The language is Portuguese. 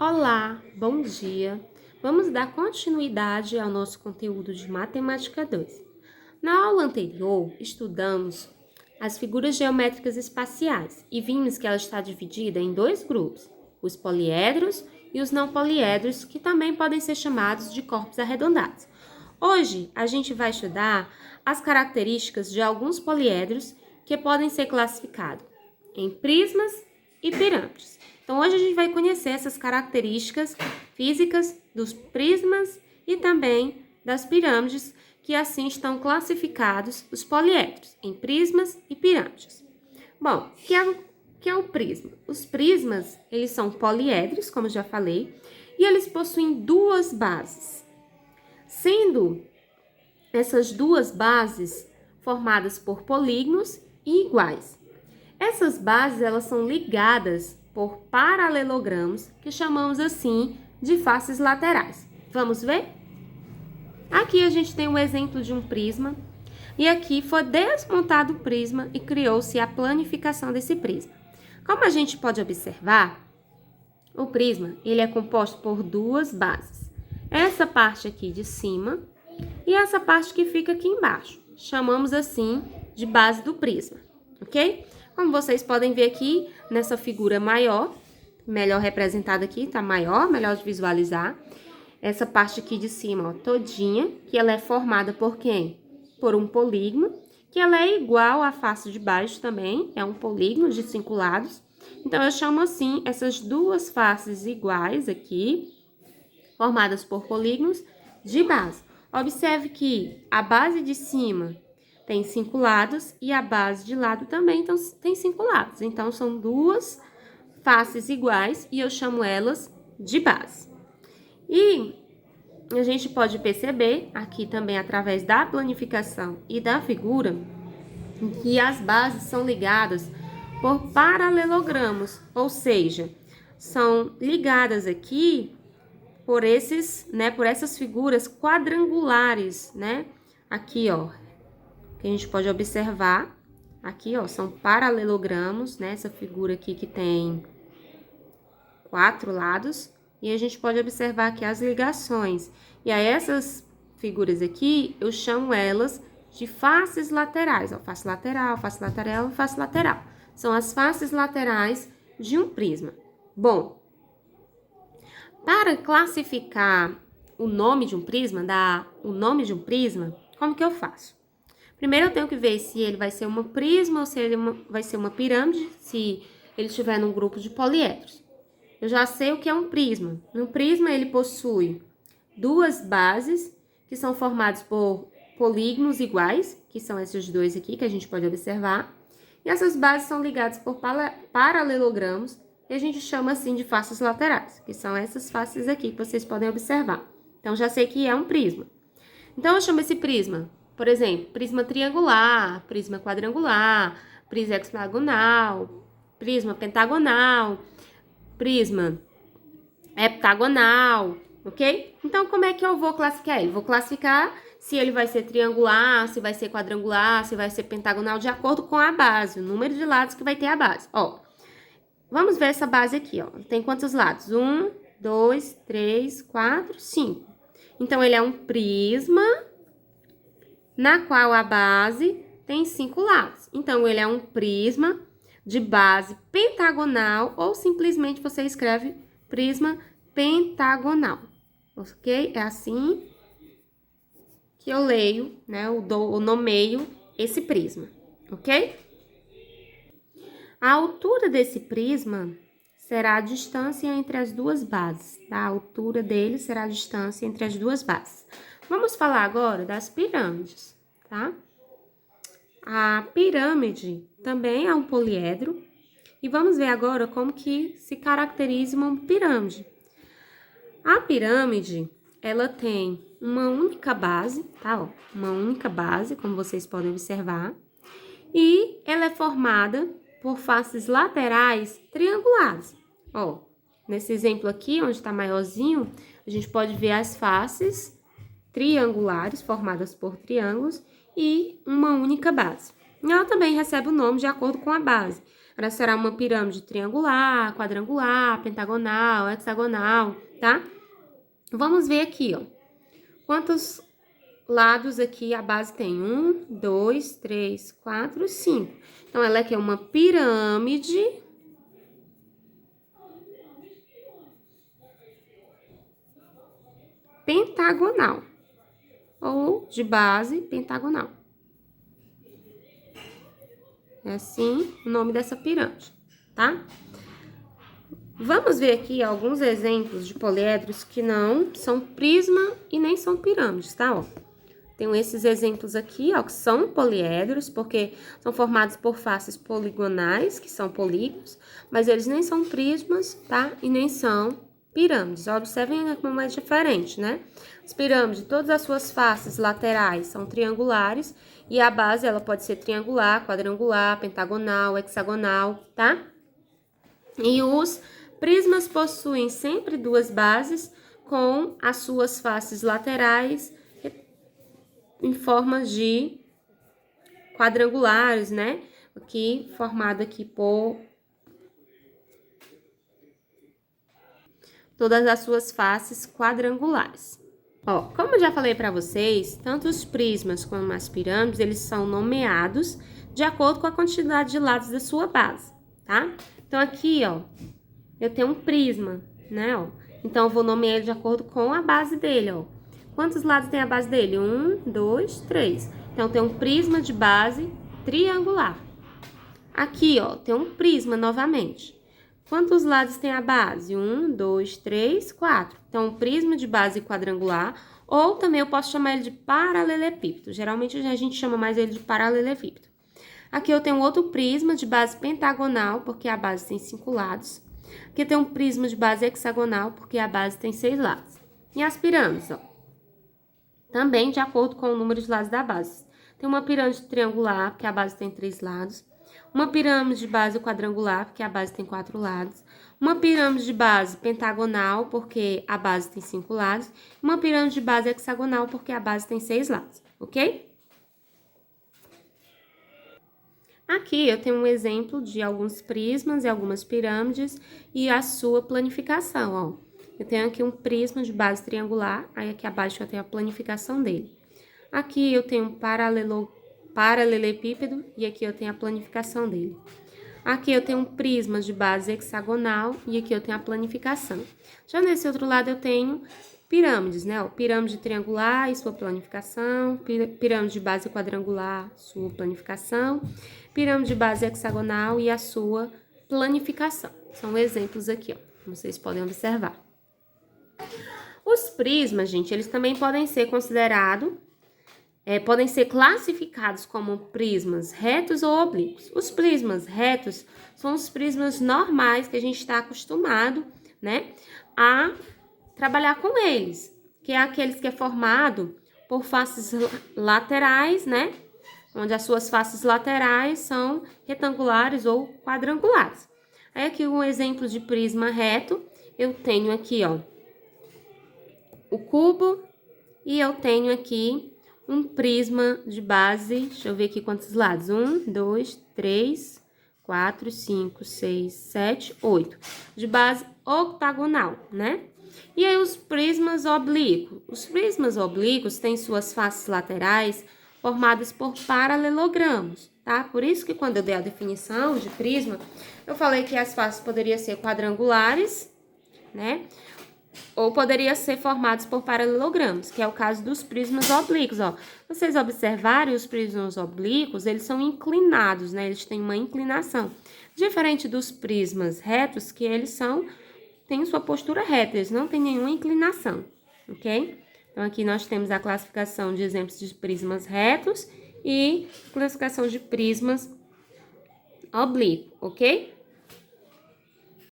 Olá, bom dia! Vamos dar continuidade ao nosso conteúdo de Matemática 2. Na aula anterior, estudamos as figuras geométricas espaciais e vimos que ela está dividida em dois grupos, os poliedros e os não poliedros, que também podem ser chamados de corpos arredondados. Hoje, a gente vai estudar as características de alguns poliedros que podem ser classificados em prismas e pirâmides. Então, hoje a gente vai conhecer essas características físicas dos prismas e também das pirâmides, que assim estão classificados os poliedros em prismas e pirâmides. Bom, que é o prisma? Os prismas, eles são poliedros, como já falei, e eles possuem duas bases, sendo essas duas bases formadas por polígonos e iguais. Essas bases, elas são ligadas por paralelogramos, que chamamos assim de faces laterais. Vamos ver? Aqui a gente tem um exemplo de um prisma, e aqui foi desmontado o prisma e criou-se a planificação desse prisma. Como a gente pode observar, o prisma ele é composto por duas bases. Essa parte aqui de cima e essa parte que fica aqui embaixo. Chamamos assim de base do prisma, ok? Como vocês podem ver aqui nessa figura maior, melhor representada aqui, tá maior, melhor de visualizar. Essa parte aqui de cima, ó, todinha, que ela é formada por quem? Por um polígono, que ela é igual à face de baixo também, é um polígono de 5 lados. Então, eu chamo assim essas duas faces iguais aqui, formadas por polígonos de base. Observe que a base de cima tem 5 lados e a base de lado também tem 5 lados. Então, são duas faces iguais e eu chamo elas de base. E a gente pode perceber aqui também através da planificação e da figura que as bases são ligadas por paralelogramos, ou seja, são ligadas aqui por essas figuras quadrangulares, né? Aqui, ó, que a gente pode observar, aqui, ó, são paralelogramos, né? Essa figura aqui que tem 4 lados, e a gente pode observar aqui as ligações. E aí, essas figuras aqui, eu chamo elas de faces laterais, ó, face lateral e face lateral. São as faces laterais de um prisma. Bom, para classificar o nome de um prisma, dar o nome de um prisma, como que eu faço? Primeiro eu tenho que ver se ele vai ser uma prisma ou se ele vai ser uma pirâmide, se ele estiver num grupo de poliedros. Eu já sei o que é um prisma. Um prisma, ele possui duas bases, que são formadas por polígonos iguais, que são esses dois aqui que a gente pode observar. E essas bases são ligadas por paralelogramos, e a gente chama assim de faces laterais, que são essas faces aqui que vocês podem observar. Então, já sei que é um prisma. Então, eu chamo esse prisma, por exemplo, prisma triangular, prisma quadrangular, prisma hexagonal, prisma pentagonal, prisma heptagonal, ok? Então, como é que eu vou classificar ele? Vou classificar se ele vai ser triangular, se vai ser quadrangular, se vai ser pentagonal, de acordo com a base, o número de lados que vai ter a base. Ó, vamos ver essa base aqui, ó. Tem quantos lados? 1, 2, 3, 4, 5. Então, ele é um prisma na qual a base tem 5 lados. Então, ele é um prisma de base pentagonal, ou simplesmente você escreve prisma pentagonal, ok? É assim que eu leio, né? Eu nomeio esse prisma, ok? A altura desse prisma será a distância entre as duas bases, tá? A altura dele será a distância entre as duas bases. Vamos falar agora das pirâmides, tá? A pirâmide também é um poliedro, e vamos ver agora como que se caracteriza uma pirâmide. A pirâmide, ela tem uma única base, tá? Ó, uma única base, como vocês podem observar, e ela é formada por faces laterais triangulares. Ó, nesse exemplo aqui, onde está maiorzinho, a gente pode ver as faces triangulares formadas por triângulos e uma única base. Ela também recebe o nome de acordo com a base. ela será uma pirâmide triangular, quadrangular, pentagonal, hexagonal, tá? Vamos ver aqui, ó. Quantos lados aqui a base tem? 1, 2, 3, 4, 5. Então, ela aqui é uma pirâmide pentagonal, ou de base pentagonal. É assim o nome dessa pirâmide, tá? Vamos ver aqui alguns exemplos de poliedros que não são prisma e nem são pirâmides, tá? Ó, tenho esses exemplos aqui, ó, que são poliedros, porque são formados por faces poligonais, que são polígonos, mas eles nem são prismas, tá? E nem são pirâmides. Observem como é diferente, né? As pirâmides, todas as suas faces laterais são triangulares e a base, ela pode ser triangular, quadrangular, pentagonal, hexagonal, tá? E os prismas possuem sempre duas bases com as suas faces laterais em formas de quadrangulares, né? Aqui, formado aqui por todas as suas faces quadrangulares. Ó, como eu já falei para vocês, tanto os prismas como as pirâmides, eles são nomeados de acordo com a quantidade de lados da sua base, tá? Então, aqui, ó, eu tenho um prisma, né, ó. Então, eu vou nomear ele de acordo com a base dele, ó. Quantos lados tem a base dele? 1, 2, 3. Então, tem um prisma de base triangular. Aqui, ó, tem um prisma novamente. Quantos lados tem a base? 1, 2, 3, 4. Então, um prisma de base quadrangular, ou também eu posso chamar ele de paralelepípedo. Geralmente, a gente chama mais ele de paralelepípedo. Aqui eu tenho outro prisma de base pentagonal, porque a base tem 5 lados. Aqui tem um prisma de base hexagonal, porque a base tem 6 lados. E as pirâmides, ó, também de acordo com o número de lados da base. Tem uma pirâmide triangular, porque a base tem 3 lados. Uma pirâmide de base quadrangular, porque a base tem 4 lados. Uma pirâmide de base pentagonal, porque a base tem 5 lados. Uma pirâmide de base hexagonal, porque a base tem 6 lados, ok? Aqui eu tenho um exemplo de alguns prismas e algumas pirâmides e a sua planificação, ó. Eu tenho aqui um prisma de base triangular, aí aqui abaixo eu tenho a planificação dele. Aqui eu tenho um paralelepípedo e aqui eu tenho a planificação dele. Aqui eu tenho um prisma de base hexagonal e aqui eu tenho a planificação. Já nesse outro lado eu tenho pirâmides, né? Ó, pirâmide triangular e sua planificação, pirâmide de base quadrangular, sua planificação, pirâmide de base hexagonal e a sua planificação. São exemplos aqui, ó, como vocês podem observar. Os prismas, gente, eles também podem ser considerados, podem ser classificados como prismas retos ou oblíquos. Os prismas retos são os prismas normais que a gente está acostumado, né, a trabalhar com eles, que é aqueles que é formado por faces laterais, né, onde as suas faces laterais são retangulares ou quadrangulares. Aí aqui um exemplo de prisma reto, eu tenho aqui, ó, o cubo e eu tenho aqui um prisma de base, deixa eu ver aqui quantos lados, 1, 2, 3, 4, 5, 6, 7, 8, de base octagonal, né? E aí os prismas oblíquos. Os prismas oblíquos têm suas faces laterais formadas por paralelogramos, tá? Por isso que quando eu dei a definição de prisma, eu falei que as faces poderiam ser quadrangulares, né? Ou poderia ser formados por paralelogramos, que é o caso dos prismas oblíquos, ó. Vocês observarem, os prismas oblíquos, eles são inclinados, né? Eles têm uma inclinação. Diferente dos prismas retos, que eles têm sua postura reta, eles não têm nenhuma inclinação, ok? Então, aqui nós temos a classificação de exemplos de prismas retos e classificação de prismas oblíquos, ok?